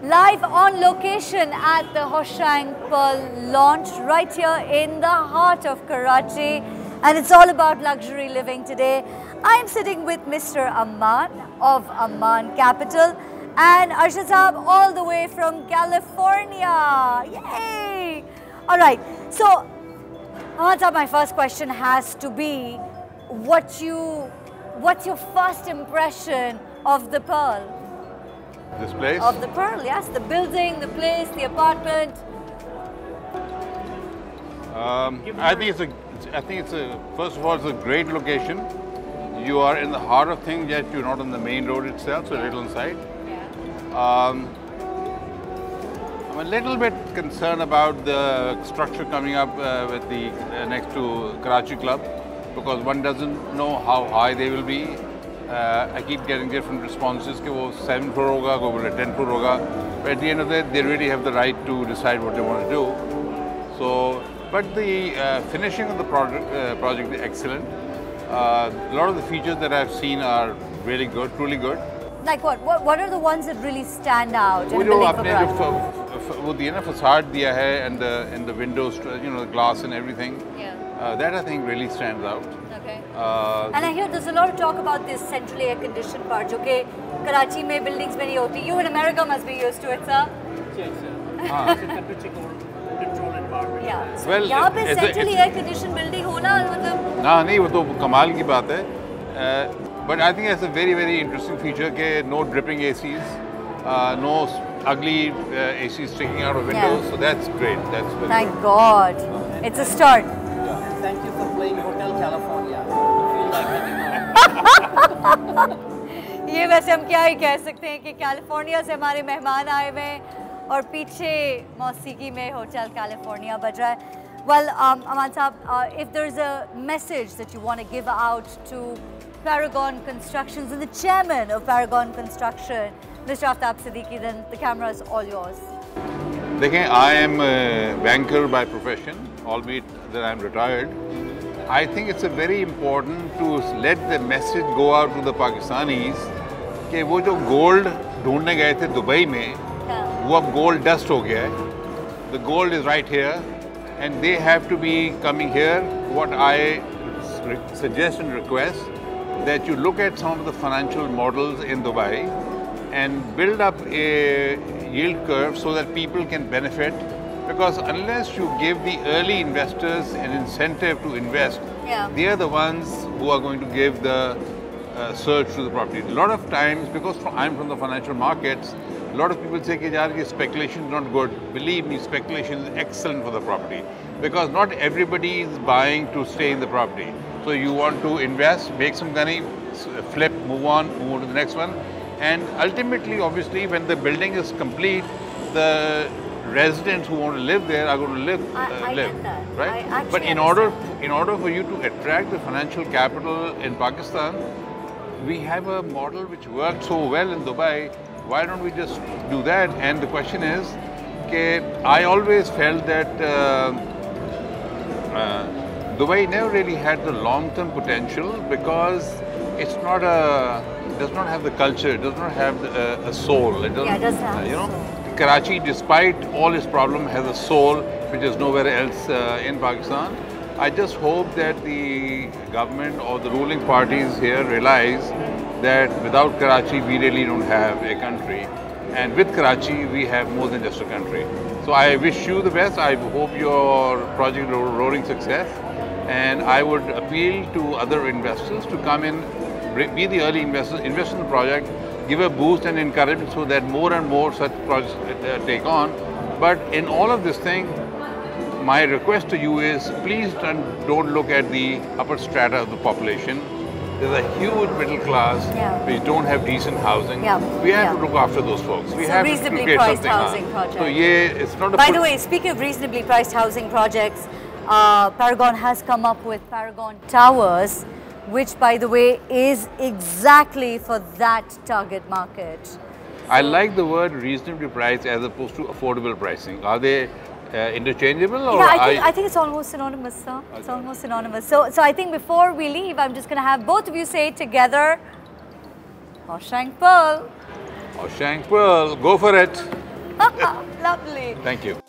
Live on location at the Hoshang Pearl launch right here in the heart of Karachi, and it's all about luxury living today. I'm sitting with Mr. Amman of Amman Capital and Arshad Saab all the way from California. Yay! All right, so Amman Saab, my first question has to be, what's your first impression of the Pearl? This place? Of the Pearl, yes. The building, the place, the apartment. I think it's a, first of all, it's a great location. You are in the heart of things, yet you're not on the main road itself, so a little inside. I'm a little bit concerned about the structure coming up with the next to Karachi Club, because one doesn't know how high they will be. I keep getting different responses कि वो 7 floor होगा, को बोले 10 floor होगा. But at the end of the day, they really have the right to decide what they want to do. So, but the finishing of the project is excellent. A lot of the features that I've seen are really good, truly good. Like what? What are the ones that really stand out? वो जो आपने जो वो दिया ना facade दिया है and the windows, you know, the glass and everything. Yeah. That I think really stands out. Okay. And I hear there's a lot of talk about this centrally air-conditioned part, जो कि Karachi में buildings में नहीं होती. You in America must be used to it, sir. Yes, sir. It's a control environment. Yeah. So Well, यहाँ पे centrally air-conditioned building होना मतलब. हाँ नहीं वो तो कमाल की बात है. But I think it's a very, very interesting feature कि no dripping ACs, no ugly ACs sticking out of windows. Yeah. So that's great. That's very Thank good. God. It's a start. Yeah. Thank you for playing Hotel California. Feel like getting ये वैसे हम क्या ही कह सकते हैं कि California से हमारे मेहमान आए हुए हैं और पीछे मौसीकी में होटल कैलिफोर्निया बज रहा है. Well, Amman Saab, if there's a message that you want to give out to Paragon Constructions and the chairman of Paragon Construction, Mr. Aftab Siddiqui, then the camera is all yours. देखें, I am a banker by profession, albeit that I am retired. I think it's a very important to let the message go out to the Pakistanis कि वो जो gold ढूंढने गए थे Dubai में, वो अब gold dust हो गया है. The gold is right here, and they have to be coming here. What I suggest and request that you look at some of the financial models in Dubai and build up a yield curve so that people can benefit, because unless you give the early investors an incentive to invest, they are the ones who are going to give the surge to the property. A lot of times, because I'm from the financial markets, a lot of people say that speculation is not good. Believe me, speculation is excellent for the property, because not everybody is buying to stay in the property. So you want to invest, make some money, flip, move on to the next one. And ultimately, obviously, when the building is complete, the residents who want to live there are going to live, right? But in order for you to attract the financial capital in Pakistan, we have a model which worked so well in Dubai. Why don't we just do that? And the question is, I always felt that Dubai never really had the long-term potential because it's not does not have the culture, it does not have a soul. It doesn't, it does have you know, Karachi, despite all its problems, has a soul which is nowhere else in Pakistan. I just hope that the government or the ruling parties here realize that without Karachi, we really don't have a country. And with Karachi, we have more than just a country. So I wish you the best. I hope your project roaring success. And I would appeal to other investors to come in, be the early investors, invest in the project, give a boost and encouragement so that more and more such projects take on. But in all of this thing, my request to you is please don't look at the upper strata of the population. There's a huge middle class which don't have decent housing. We have to look after those folks. We have reasonably to create priced something housing project. So it's not a By the way, speaking of reasonably priced housing projects, Paragon has come up with Paragon Towers, which, by the way, is exactly for that target market. I like the word reasonably priced as opposed to affordable pricing. Are they interchangeable? Or yeah, I think it's almost synonymous, sir. It's almost synonymous. So I think before we leave, I'm just going to have both of you say it together. Hoshang Pearl. Hoshang Pearl, go for it. Lovely. Thank you.